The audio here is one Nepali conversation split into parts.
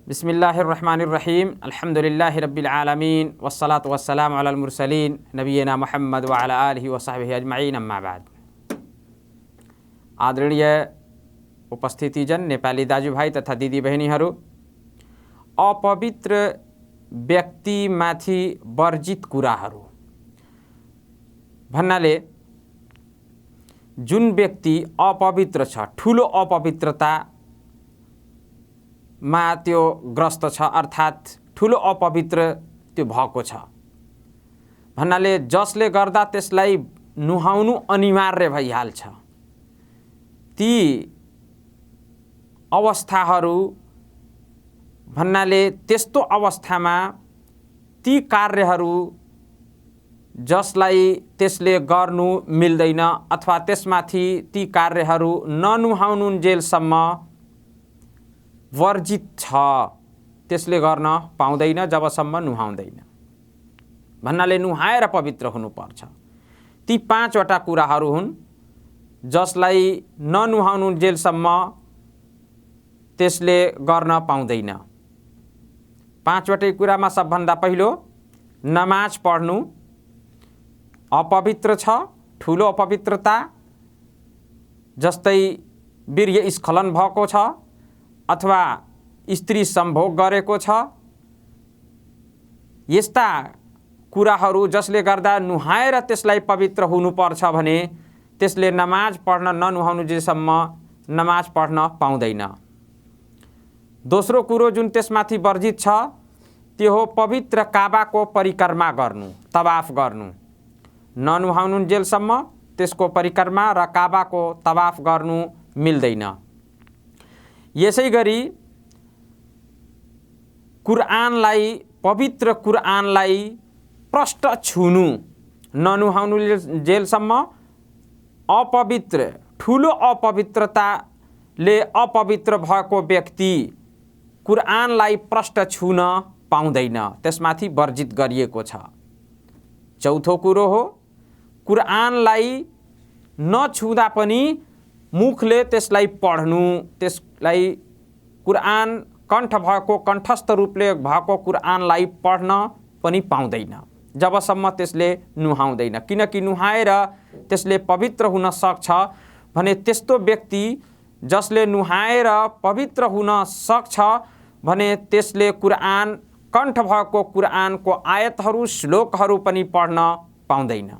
बिस्मिल्लाहिर्रहमानिर्रहीम अल्हम्दुलिल्लाहि रब्बिल आलमीन वस्सलातु वस्सलामु अलल मुरसलीन नबियना मुहम्मद व अला आलिहि व सहबिहि अजमईन अम्मा बाद। आदरणीय उपस्थितिजन, नेपाली दाजुभाइ तथा दिदी बहिनीहरू, अपवित्र व्यक्तिमाथि वर्जित कुराहरू भन्नाले जुन व्यक्ति अपवित्र छ, ठुलो अपवित्रतामा त्यो ग्रस्त छ, अर्थात् ठुलो अपवित्र त्यो भएको छ भन्नाले जसले गर्दा त्यसलाई नुहाउनु अनिवार्य भइहाल्छ। ती अवस्थाहरू भन्नाले त्यस्तो अवस्थामा ती कार्यहरू जसलाई त्यसले गर्नु मिल्दैन अथवा त्यसमाथि ती कार्यहरू ननुहाउनुन्जेलसम्म वर्जित छ, त्यसले गर्न पाउँदैन जबसम्म नुहाउँदैन। भन्नाले नुहाएर पवित्र हुनुपर्छ। ती 5 वटा कुराहरू हुन् जसलाई ननुहाउनुन्जेलसम्म त्यसले गर्न पाउँदैन। 5 वटै कुरामा सबभन्दा पहिलो नमाज पढ्नु अपवित्र छ, ठुलो अपवित्रता, जस्तै वीर्य स्खलन भएको छ अथवा स्त्री सम्भोग गरेको छ। यस्ता कुराहरू जसले गर्दा नुहाएर त्यसलाई पवित्र हुनुपर्छ भने त्यसले नमाज पढ्न ननुहाउनुजेसम्म नमाज पढ्न पाउँदैन। दोस्रो कुरो जुन त्यसमाथि वर्जित छ त्यो हो पवित्र काबाको परिक्रमा गर्नु, तवाफ गर्नु। ननुहाउनुन्जेलसम्म त्यसको परिक्रमा र काबाको तवाफ गर्नु मिल्दैन। यसै गरी कुरआनलाई, पवित्र कुरआनलाई प्रष्ट छुनु ननुहाउनुन्जेलसम्म अपवित्र, ठुलो अपवित्रताले अपवित्र भएको व्यक्ति कुरआनलाई प्रष्ट छुन पाउँदैन, त्यसमाथि वर्जित गरिएको छ। चौथो कुरो हो कुरआनलाई नछुँदा पनि मुखले त्यसलाई पढ्नु, त्यसलाई कुरआन कण्ठ भएको, कण्ठस्थ रूपले भएको कुरआनलाई पढ्न पनि पाउँदैन जबसम्म त्यसले नुहाउँदैन। किनकि नुहाएर त्यसले पवित्र हुन सक्छ भने त्यस्तो व्यक्ति जसले नुहाएर पवित्र हुन सक्छ भने त्यसले कुरआन, कण्ठ भएको कुरआनको आयतहरू, श्लोकहरू पनि पढ्न पाउँदैन,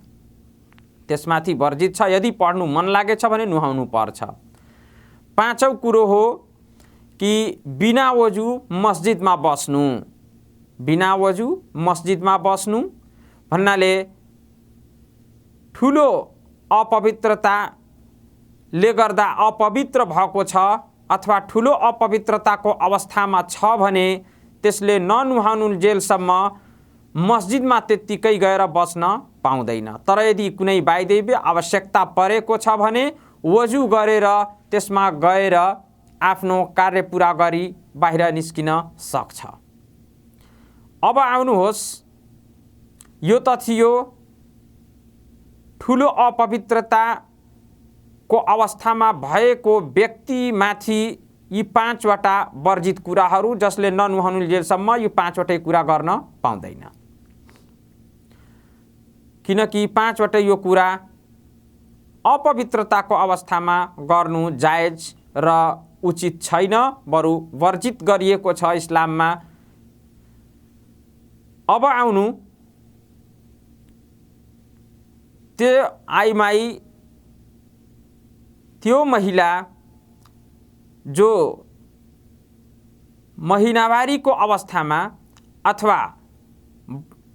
त्यसमाथि वर्जित छ। यदि पढ्नु मन लागेछ भने नुहाउनु पर्छ। 5औं कुरो हो कि बिना वजु मस्जिदमा बस्नु। बिना वजु मस्जिदमा बस्नु भन्नाले ठुलो अपवित्रताले गर्दा अपवित्र भएको छ अथवा ठुलो अपवित्रताको अवस्थामा छ भने त्यसले ननुहाउनुन्जेलसम्म मस्जिदमा त्यत्तिकै गएर बस्न पाउँदैन। तर यदि कुनै वाइदेव्य आवश्यकता परेको छ भने वजु गरेर त्यसमा गएर आफ्नो कार्य पुरा गरी बाहिर निस्किन सक्छ। अब आउनुहोस्, यो त थियो ठुलो अपवित्रताको अवस्थामा भएको व्यक्तिमाथि यी 5 वटा वर्जित कुराहरू जसले ननुहाउनुन्जेलसम्म यो 5 वटै कुरा गर्न पाउँदैन। किनकि 5 वटै यो कुरा अपवित्रताको अवस्थामा गर्नु जायज र उचित छैन, बरु वर्जित गरिएको छ इस्लाममा। अब आउनु त्यो आइमाई, त्यो महिला जो महिनावारीको अवस्थामा अथवा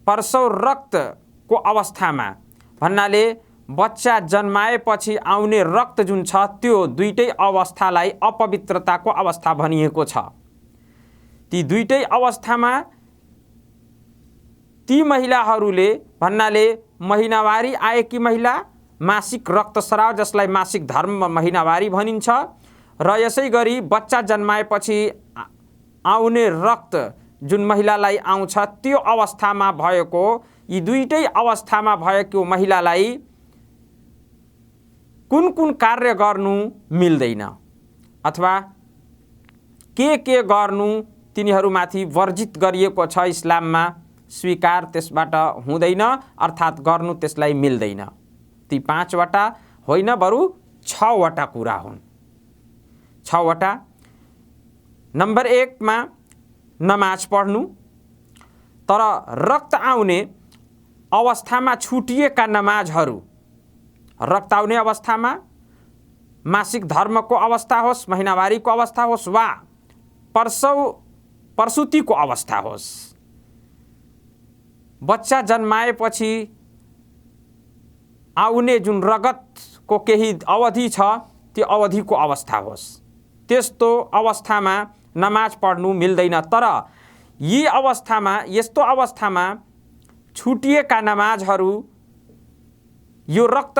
प्रसव रक्तको अवस्थामा भन्नाले बच्चा जन्माएपछि आउने रक्त जुन छ त्यो दुईटै अवस्थालाई अपवित्रताको अवस्था भनिएको छ। ती दुईटै अवस्थामा ती महिलाहरूले भन्नाले महिनावारी आएकी महिला, मासिक रक्तस्राव जसलाई मासिक धर्म महिनावारी भनिन्छ, र यसै गरी बच्चा जन्माएपछि आउने रक्त जुन महिलालाई आउँछ त्यो अवस्थामा भएको, यी दुईटै अवस्थामा भएको महिलालाई कुन कुन कार्य गर्नु मिल्दैन। अथवा के गर्नु तिनीहरूमाथि वर्जित गरिएको छ इस्लाममा, स्वीकार त्यसबाट हुँदैन, अर्थात् गर्नु त्यसलाई मिल्दैन। ती 5 वटा होइन बरु 6 वटा कुरा हुन्। 6 वटा। नम्बर 1 मा नमाज पढ्नु, तर रक्त आउने अवस्थामा छुटिएका नमाजहरू, रक्त आउने अवस्थामा, मासिक धर्मको अवस्था होस्, महिनावारीको अवस्था होस् वा प्रसुतिको अवस्था होस्, बच्चा जन्माएपछि आउने जुन रगतको केही अवधि छ त्यो अवधिको अवस्था होस्, त्यस्तो अवस्थामा नमाज पढ्नु मिल्दैन। तर यी अवस्थामा, यस्तो अवस्थामा छुटिएका नमाजहरू, यो रक्त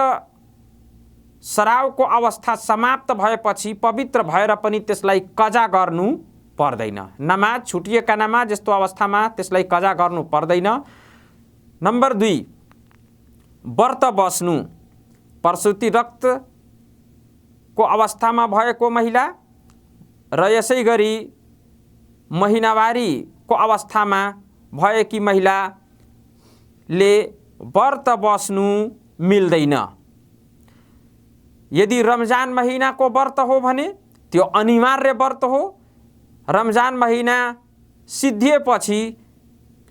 स्रावको अवस्था समाप्त भएपछि पवित्र भएर पनि त्यसलाई कजा गर्नु पर्दैन। नमाज, छुटिएका नमाज यस्तो अवस्थामा त्यसलाई कजा गर्नु पर्दैन। नम्बर 2, व्रत बस्नु। प्रसुति रक्तको अवस्थामा भएको महिला र यसै गरी महिनावारीको अवस्थामा भएकी महिलाले व्रत बस्नु मिल्दैन। यदि रमजान महीनाको व्रत हो भने त्यो अनिवार्य व्रत हो। रमजान महीना सिद्धिएपछि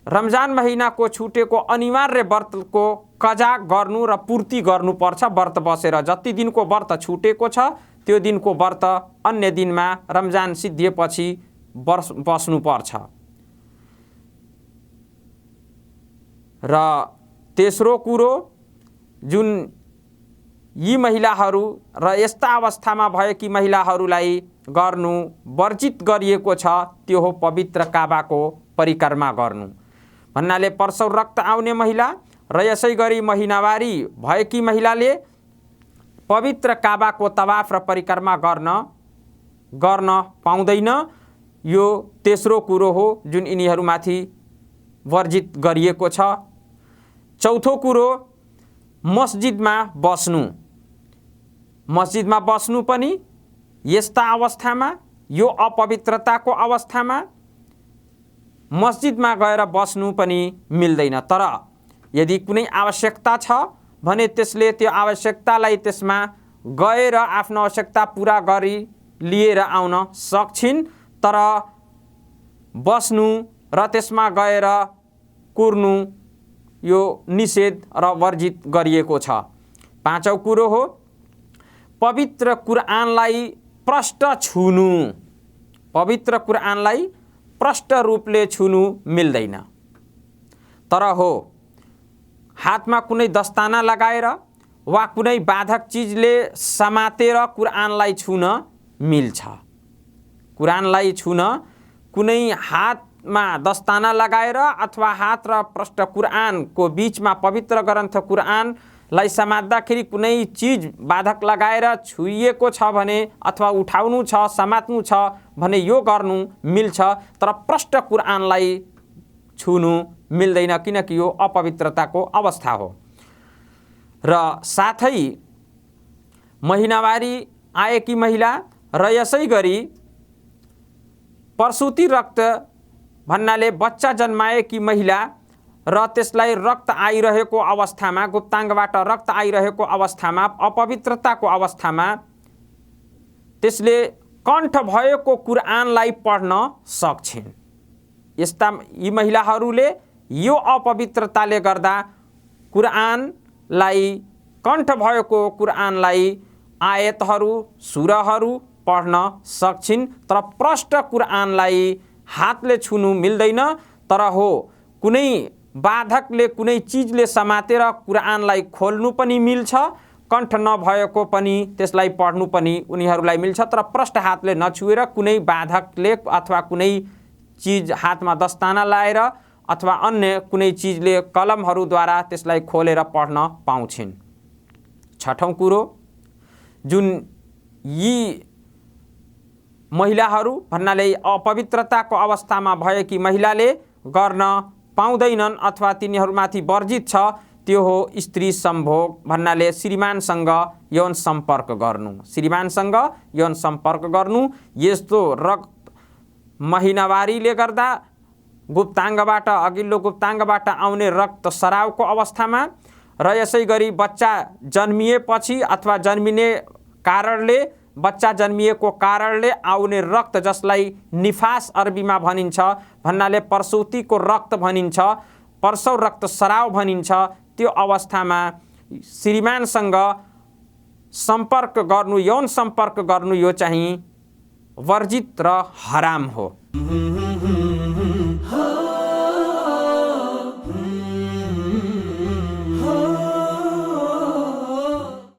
रमजान महीनाको छुटेको अनिवार्य व्रतको कजा गर्नु र पूर्ति गर्नुपर्छ व्रत बसेर। जति दिनको व्रत छुटेको छ त्यो दिनको व्रत अन्य दिनमा रमजान सिद्धिएपछि बस्नुपर्छ। र तेस्रो कुरो, जुन यी महिलाहरू र यस्ता अवस्थामा भएकी महिलाहरूलाई गर्नु वर्जित गरिएको छ त्यो हो पवित्र काबाको परिक्रमा गर्नु। भन्नाले प्रसव रक्त आउने महिला र यसै गरी महिनावारी भएकी महिलाले पवित्र काबाको तवाफ र परिक्रमा गर्न पाउँदैन। यो तेस्रो कुरो हो जुन यिनीहरूमाथि वर्जित गरिएको छ। चौथो कुरो, मस्जिदमा बस्नु। मस्जिदमा बस्नु पनि यस्ता अवस्थामा, यो अपवित्रताको अवस्थामा मस्जिदमा गएर बस्नु पनि मिल्दैन। तर यदि कुनै आवश्यकता छ भने त्यसले त्यो आवश्यकतालाई त्यसमा गएर आफ्नो आवश्यकता पुरा गरी लिएर आउन सक्छिन्। तर बस्नु र त्यसमा गएर कुर्नु यो निषेध र वर्जित गरिएको छ। पाँचौं कुरो हो पवित्र कुरानलाई प्रष्ट छुनु। पवित्र कुरानलाई प्रष्ट रूपले छुनु मिल्दैन। तर हो हातमा कुनै दस्ताना लगाएर वा कुनै बाधक चिजले समातेर कुरानलाई छुन मिल्छ। कुरानलाई छुन कुनै हातमा दस्ताना लगाएर अथवा हात र प्रष्ट कुरानको बीचमा पवित्र ग्रन्थ कुरानलाई समात्दाखेरि कुनै चिज बाधक लगाएर छुइएको छ भने अथवा उठाउनु छ, समात्नु छ भने यो गर्नु मिल्छ। तर प्रष्ट कुरानलाई छुनु मिल्दैन, किनकि यो अपवित्रताको अवस्था हो। र साथै महिनावारी आएकी महिला र यसै गरी प्रसुति रक्त भन्नाले बच्चा जन्माएकी महिला र त्यसलाई रक्त आइरहेको अवस्थामा, गुप्ताङ्गबाट रक्त आइरहेको अवस्थामा, अपवित्रताको अवस्थामा त्यसले कण्ठ भएको कुरानलाई पढ्न सक्छिन्। यस्ता यी महिलाहरूले यो अपवित्रताले गर्दा कुरानलाई, कण्ठ भएको कुरानलाई, आयतहरू, सुरहरू पढ्न सक्छिन्। तर प्रष्ट कुरानलाई हातले छुनु मिल्दैन। तर हो कुनै बाधकले, कुनै चिजले समातेर कुरानलाई खोल्नु पनि मिल्छ। कण्ठ नभएको पनि त्यसलाई पढ्नु पनि उनीहरूलाई मिल्छ। तर प्रष्ट हातले नछुएर कुनै बाधकले अथवा कुनै चिज हातमा दस्ताना लाएर अथवा अन्य कुनै चिजले कलमहरूद्वारा त्यसलाई खोलेर पढ्न पाउँछिन्। छठौं कुरो, जुन यी महिलाहरू भन्नाले अपवित्रताको अवस्थामा भएकी महिलाले गर्न पाउँदैनन् अथवा तिनीहरूमाथि वर्जित छ त्यो हो स्त्री सम्भोग भन्नाले श्रीमानसँग यौन सम्पर्क गर्नु। श्रीमानसँग यौन सम्पर्क गर्नु यस्तो रक्त महिनावारीले गर्दा गुप्ताङ्गबाट अघिल्लो गुप्ताङ्गबाट आउने रक्तस्रावको अवस्थामा र यसै गरी बच्चा जन्मिएपछि अथवा जन्मिने कारणले बच्चा जन्मिएको कारणले आउने रक्त जसलाई निफास अरबीमा भनिन्छ भन्नाले प्रसुतिको रक्त भनिन्छ, प्रसव रक्तस्राव भनिन्छ, त्यो अवस्थामा श्रीमानसँग सम्पर्क गर्नु, यौन सम्पर्क गर्नु यो चाहिँ वर्जित र हराम हो।